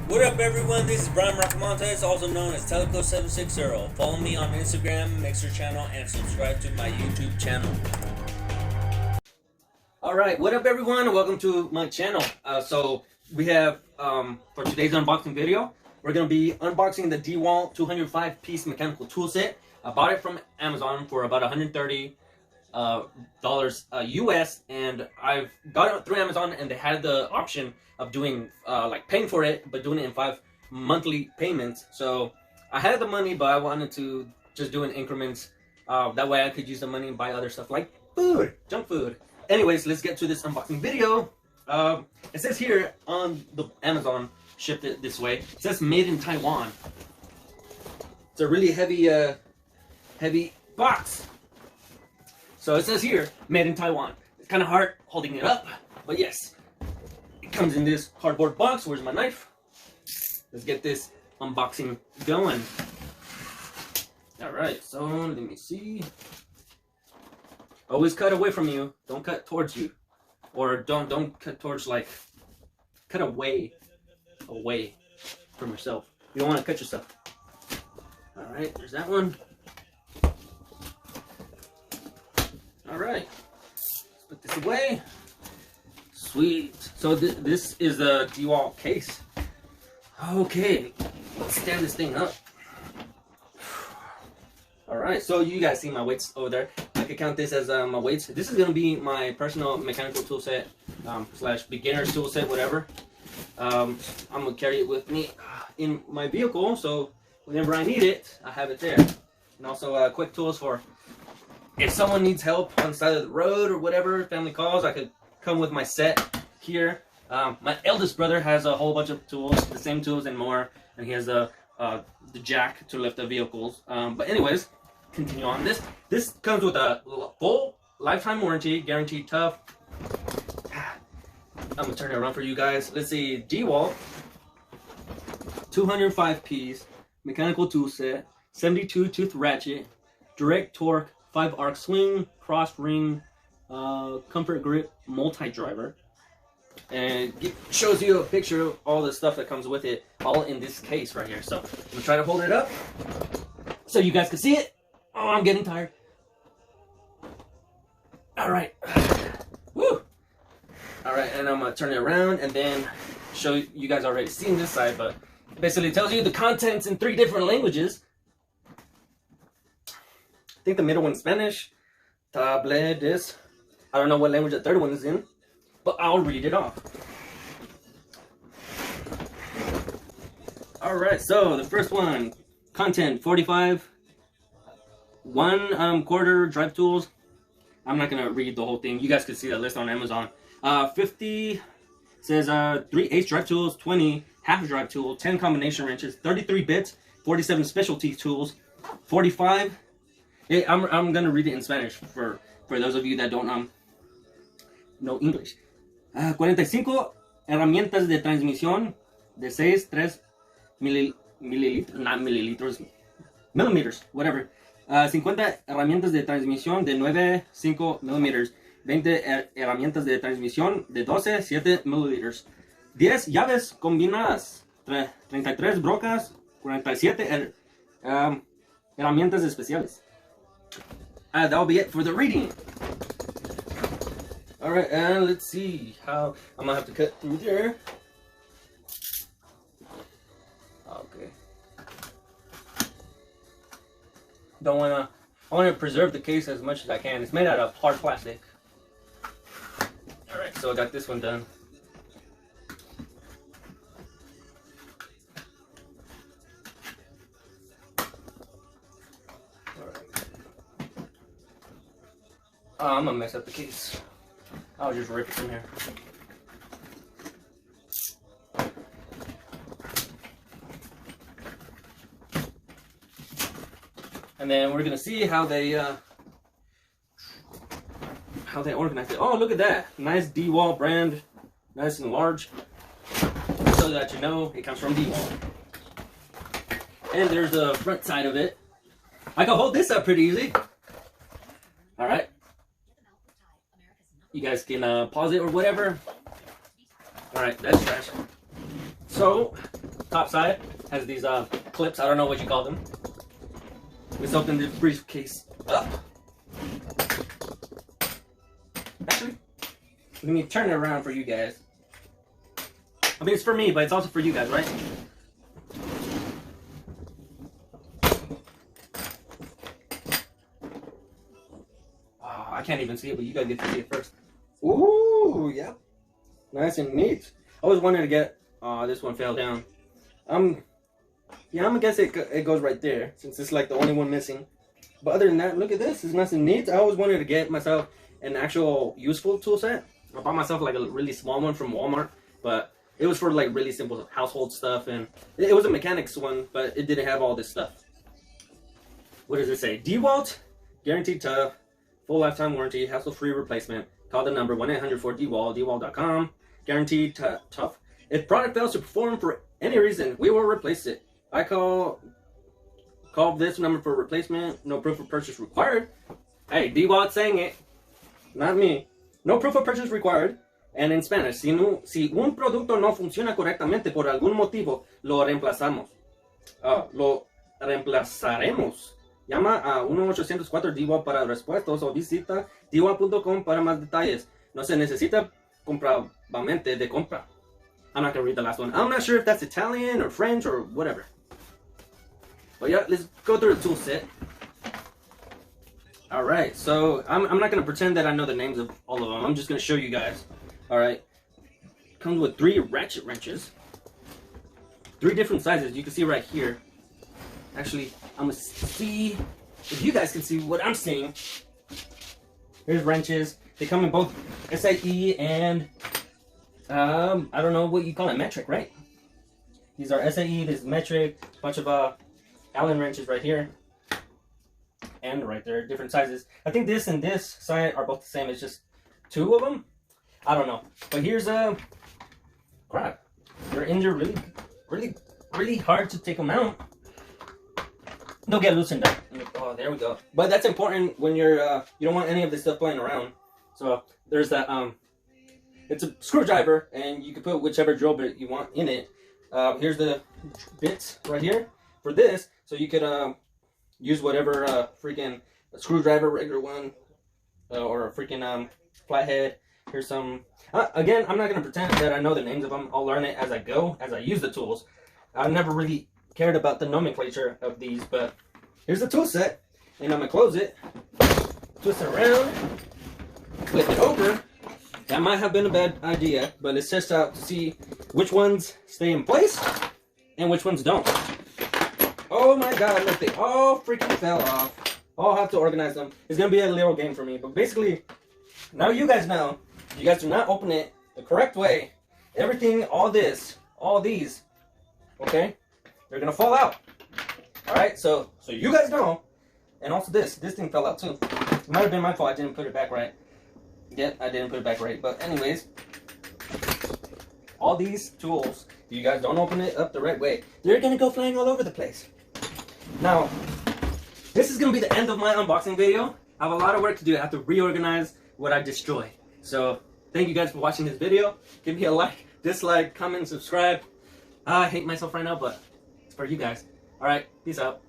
What up, everyone? This is Brian Rockamontes, also known as Teleco760. Follow me on Instagram, Mixer channel, and subscribe to my YouTube channel. Alright, what up, everyone? Welcome to my channel. So we have, for today's unboxing video, we're going to be unboxing the Dewalt 205-piece mechanical tool set. I bought it from Amazon for about $130 US, and I've got it through Amazon, and they had the option of doing like paying for it, but doing it in 5 monthly payments. So I had the money, but I wanted to just do it in increments. That way I could use the money and buy other stuff like food, junk food. Anyways, let's get to this unboxing video. It says here on the Amazon, shipped it this way. It says made in Taiwan. It's a really heavy box. So it says here, made in Taiwan. It's kind of hard holding it up, but yes. It comes in this cardboard box. Where's my knife? Let's get this unboxing going. Alright, so let me see. Always cut away from you. Don't cut towards you. Or don't cut towards, like, cut away from yourself. You don't want to cut yourself. Alright, there's that one. Alright, let's put this away. Sweet. So this is the Dewalt case. Okay, let's stand this thing up. Alright, so you guys see my weights over there. I could count this as my weights. This is going to be my personal mechanical tool set, slash beginner's tool set, whatever. I'm going to carry it with me in my vehicle, so whenever I need it, I have it there. And also quick tools for if someone needs help on the side of the road or whatever, family calls, I could come with my set here. My eldest brother has a whole bunch of tools, the same tools and more, and he has the jack to lift the vehicles. But anyways, continue on. This comes with a full lifetime warranty, guaranteed tough. I'm gonna turn it around for you guys. Let's see, Dewalt 205-piece mechanical tool set, 72 tooth ratchet, direct torque, 5 arc swing, cross ring, comfort grip, multi-driver, and it shows you a picture of all the stuff that comes with it, all in this case right here. So I'm gonna try to hold it up so you guys can see it. Oh, I'm getting tired. All right, woo. All right, and I'm gonna turn it around and then show you guys already seen this side, but basically it tells you the contents in 3 different languages. I think the middle one's Spanish. Tabletes. I don't know what language the third one is in, but I'll read it off. Alright, so the first one, content 45, 1/4 drive tools. I'm not gonna read the whole thing. You guys can see that list on Amazon. 50 says 3/8 drive tools, 20 half drive tool, 10 combination wrenches, 33 bits, 47 specialty tools, 45. Yeah, I'm gonna read it in Spanish for those of you that don't know English. 45 herramientas de transmisión de 6.3 mililitros, not millilitros, millimeters, whatever. 50 herramientas de transmisión de 9.5 mililitros. 20 herramientas de transmisión de 12.7 mililitros. 10 llaves combinadas. 33 brocas. 47 herramientas especiales. That'll be it for the reading. Alright, and let's see how I'm gonna have to cut through there. Okay. I wanna preserve the case as much as I can. It's made out of hard plastic. Alright, so I got this one done. I'm gonna mess up the case. I'll just rip it from here. And then we're gonna see how they organize it. Oh, look at that! Nice Dewalt brand, nice and large, so that you know it comes from Dewalt. And there's the front side of it. I can hold this up pretty easy. All right. You guys can pause it or whatever. Alright, that's trash. So, top side has these clips. I don't know what you call them. Let's open the briefcase up. Actually, let me turn it around for you guys. I mean, it's for me, but it's also for you guys, right? Oh, I can't even see it, but you guys get to see it first. Ooh, yeah. Nice and neat. I always wanted to get, this one fell down. Yeah, I'm gonna guess it goes right there, since it's like the only one missing. But other than that, look at this. It's nice and neat. I always wanted to get myself an actual useful tool set. I bought myself like a really small one from Walmart, but it was for like really simple household stuff, and it was a mechanics one, but it didn't have all this stuff. What does it say? Dewalt, guaranteed tough, full lifetime warranty, hassle-free replacement. Call the number 1-800-4DEWALT, dewalt.com. Guaranteed tough. If product fails to perform for any reason, we will replace it. I call this number for replacement. No proof of purchase required. Hey, Dewalt saying it, not me. No proof of purchase required. And in Spanish, si un producto no funciona correctamente por algún motivo, lo reemplazamos. Lo reemplazaremos. Llama a 1-804-DEWALT para respuestas o visita dewalt.com para más detalles. No se necesita comprobamente de compra. I'm not going to read the last one. I'm not sure if that's Italian or French or whatever. But yeah, let's go through the tool set. Alright, so I'm not going to pretend that I know the names of all of them. I'm just going to show you guys. Alright. Comes with 3 ratchet wrenches. 3 different sizes. You can see right here. Actually, I'm going to see if you guys can see what I'm seeing. Here's wrenches. They come in both SAE and I don't know what you call it, metric, right? These are SAE, this is metric, a bunch of Allen wrenches right here. And right there, different sizes. I think this and this side are both the same. It's just 2 of them. I don't know. But here's crap. They're injured really hard to take them out. They'll get loosened up. Oh, there we go. But that's important when you're you don't want any of this stuff playing around. So there's that it's a screwdriver, and you can put whichever drill bit you want in it. Here's the bits right here for this, so you could use whatever freaking screwdriver, regular one, or a freaking flathead. Here's some. Again, I'm not gonna pretend that I know the names of them. I'll learn it as I go, as I use the tools. I've never really cared about the nomenclature of these, but here's the tool set, and I'm gonna close it, twist it around, flip it over. That might have been a bad idea, but let's test out to see which ones stay in place and which ones don't. Oh my god, look, they all freaking fell off. I'll have to organize them. It's gonna be a little game for me, but basically, now you guys know, you guys do not open it the correct way. Everything, all these, okay, they're gonna fall out. Alright, so you guys know, and also this thing fell out too. It might have been my fault, I didn't put it back right. Yeah, I didn't put it back right, but anyways, all these tools, you guys don't open it up the right way, they're gonna go flying all over the place. Now, this is gonna be the end of my unboxing video. I have a lot of work to do. I have to reorganize what I destroyed. So, thank you guys for watching this video. Give me a like, dislike, comment, subscribe. I hate myself right now, but it's for you guys. Alright, peace out.